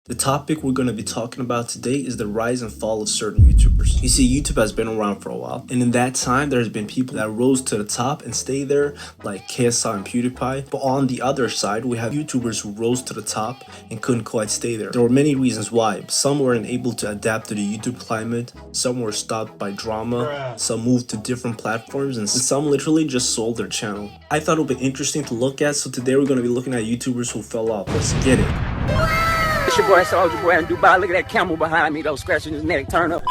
The topic we're going to be talking about today is the rise and fall of certain YouTubers. You see, YouTube has been around for a while, and in that time, there's been people that rose to the top and stay there, like KSI and PewDiePie. But on the other side, we have YouTubers who rose to the top and couldn't quite stay there. There were many reasons why. Some weren't able to adapt to the YouTube climate, some were stopped by drama, some moved to different platforms, and some literally just sold their channel. I thought it would be interesting to look at, so today we're going to be looking at YouTubers who fell off. Let's get it. It's your boy Soulja Boy in Dubai. Look at that camel behind me though, scratching his neck. Turn up.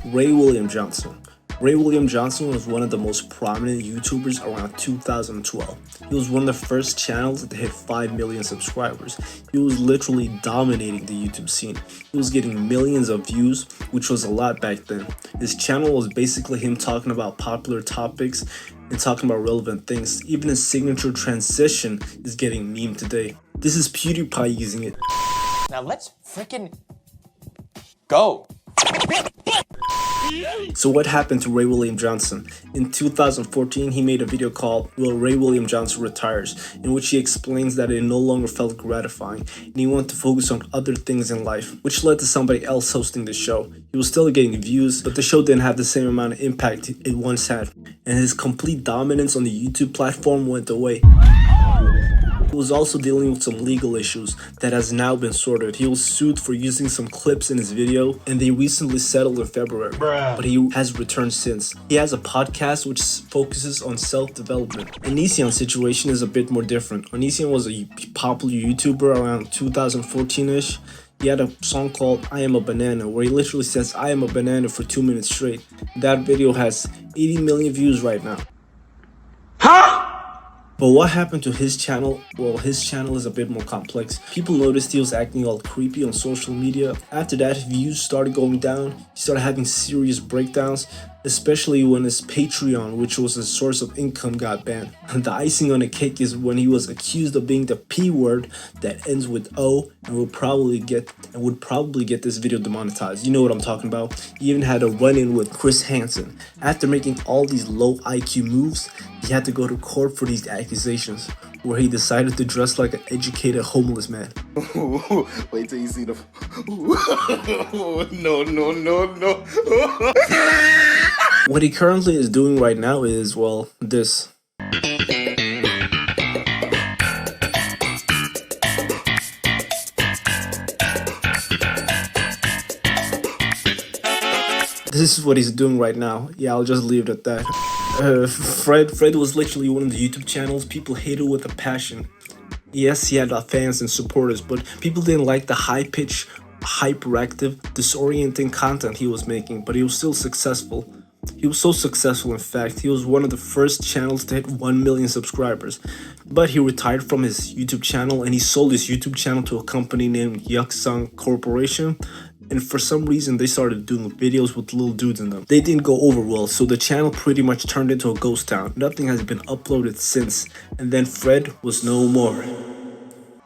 Ray William Johnson. Ray William Johnson was one of the most prominent YouTubers around 2012. He was one of the first channels to hit 5 million subscribers. He was literally dominating the YouTube scene. He was getting millions of views, which was a lot back then. His channel was basically him talking about popular topics and talking about relevant things. Even his signature transition is getting memed today. This is PewDiePie using it. Now let's freaking go. So what happened to Ray William Johnson? In 2014, he made a video called "Will Ray William Johnson Retires," in which he explains that it no longer felt gratifying and he wanted to focus on other things in life, which led to somebody else hosting the show. He was still getting views, but the show didn't have the same amount of impact it once had, and his complete dominance on the YouTube platform went away. He was also dealing with some legal issues that has now been sorted. He was sued for using some clips in his video, and they recently settled in February. But he has returned since. He has a podcast which focuses on self-development. Onision's situation is a bit more different. Onision was a popular YouTuber around 2014-ish. He had a song called "I Am a Banana," where he literally says "I am a banana" for 2 minutes straight. That video has 80 million views right now. But what happened to his channel? Well, his channel is a bit more complex. People noticed he was acting all creepy on social media. After that, views started going down. He started having serious breakdowns, especially when his Patreon, which was a source of income, got banned. The icing on the cake is when he was accused of being the P word that ends with O and would probably get this video demonetized. You know what I'm talking about. He even had a run-in with Chris Hansen. After making all these low IQ moves, he had to go to court for these accusations, where he decided to dress like an educated homeless man. Wait till you see the... No. What he currently is doing right now is, well, this. This is what he's doing right now. Yeah, I'll just leave it at that. Fred was literally one of the YouTube channels people hated with a passion. Yes, he had fans and supporters, but people didn't like the high-pitched, hyperactive, disorienting content he was making, but he was still successful. He was so successful, in fact, he was one of the first channels to hit 1 million subscribers. But he retired from his YouTube channel and he sold his YouTube channel to a company named Yuksung Corporation. And for some reason, they started doing videos with little dudes in them. They didn't go over well, so the channel pretty much turned into a ghost town. Nothing has been uploaded since. And then Fred was no more.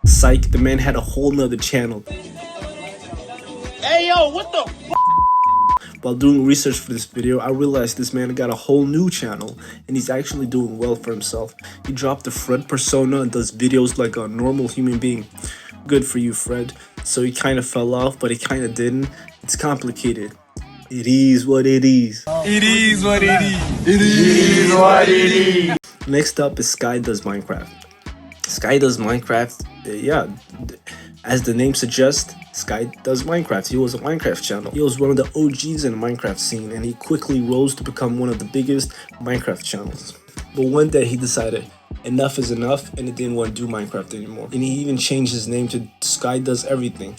Psych, the man had a whole nother channel. Hey yo, what the f? While doing research for this video, I realized this man got a whole new channel, and he's actually doing well for himself. He dropped the Fred persona and does videos like a normal human being. Good for you, Fred. So he kind of fell off, but he kind of didn't. It's complicated. It is what it is. It is what it is. It is what it is. Next up is Sky Does Minecraft. Sky Does Minecraft, yeah, as the name suggests, Sky Does Minecraft. He was a Minecraft channel. He was one of the OGs in the Minecraft scene, and he quickly rose to become one of the biggest Minecraft channels. But one day he decided enough is enough, and he didn't want to do Minecraft anymore. And he even changed his name to Sky Does Everything.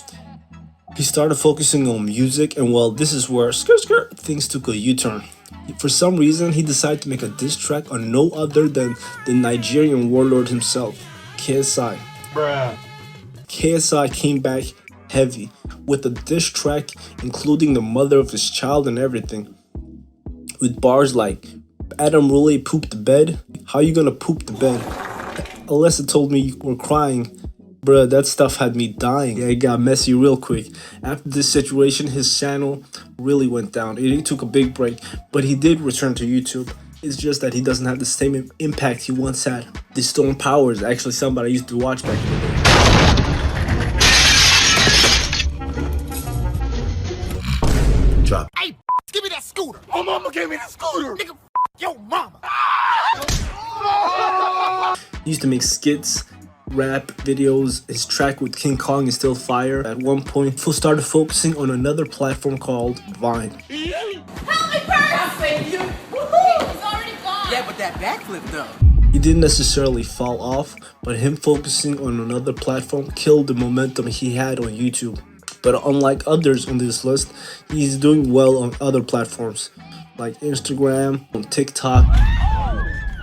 He started focusing on music, and well, this is where things took a U-turn. For some reason, he decided to make a diss track on no other than the Nigerian warlord himself, KSI. KSI came back heavy with a diss track including the mother of his child and everything, with bars like "Adam really pooped the bed? How you gonna poop the bed? Unless it told me you were crying." Bruh, that stuff had me dying. Yeah, it got messy real quick. After this situation, his channel really went down. He took a big break, but he did return to YouTube. It's just that he doesn't have the same impact he once had. This Stone Power is actually somebody I used to watch back in the day. Give me that scooter. My mama gave me the scooter. Nigga, yo mama. He used to make skits, rap videos. His track with King Kong is still fire. At one point, Fool started focusing on another platform called Vine. Help me first! I'll save you. Woohoo! He's already gone. Yeah, but that backflip though. He didn't necessarily fall off, but him focusing on another platform killed the momentum he had on YouTube. But unlike others on this list, he's doing well on other platforms like Instagram, on TikTok,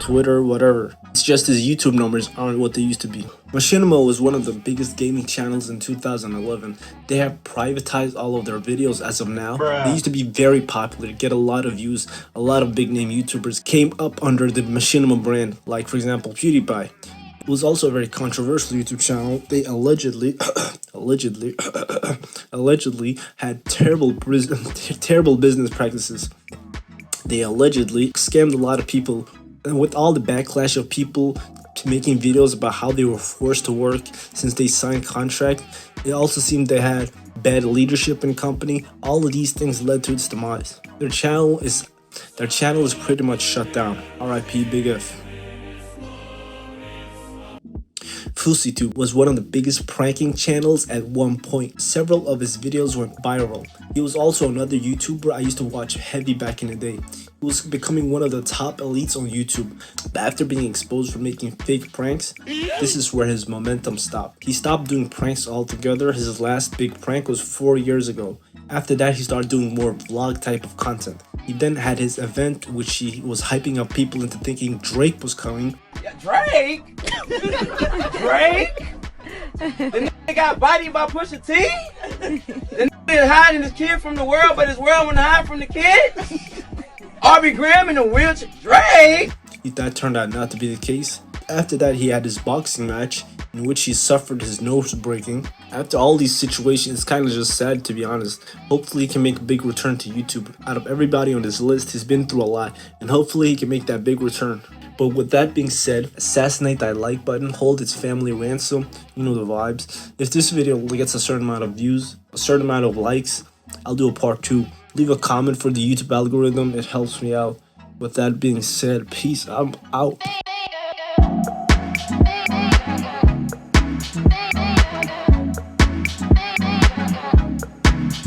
Twitter, whatever. It's just his YouTube numbers aren't what they used to be. Machinima was one of the biggest gaming channels in 2011. They have privatized all of their videos as of now. They used to be very popular, get a lot of views. A lot of big name YouTubers came up under the Machinima brand, like for example PewDiePie. It was also a very controversial YouTube channel. They allegedly had terrible business practices. They allegedly scammed a lot of people. And with all the backlash of people making videos about how they were forced to work since they signed contract, it also seemed they had bad leadership in company. All of these things led to its demise. Their channel is pretty much shut down. R.I.P. Big F. Fouseytube was one of the biggest pranking channels at one point. Several of his videos went viral. He was also another YouTuber I used to watch heavy back in the day. He was becoming one of the top elites on YouTube. But after being exposed for making fake pranks, this is where his momentum stopped. He stopped doing pranks altogether. His last big prank was 4 years ago. After that, he started doing more vlog type of content. He then had his event, which he was hyping up people into thinking Drake was coming. Yeah, Drake? Drake? The nigga got bodied by Pusha T? The nigga is hiding his kid from the world, but his world wanna hide from the kid? Aubrey Graham in a wheelchair? Drake? That turned out not to be the case. After that, he had his boxing match in which he suffered his nose breaking. After all these situations, it's kind of just sad, to be honest. Hopefully he can make a big return to YouTube. Out of everybody on this list, he's been through a lot, and hopefully he can make that big return. But with that being said, assassinate that like button, hold its family ransom, you know the vibes. If this video gets a certain amount of views, a certain amount of likes, I'll do a part 2. Leave a comment for the YouTube algorithm, it helps me out. With that being said, peace, I'm out.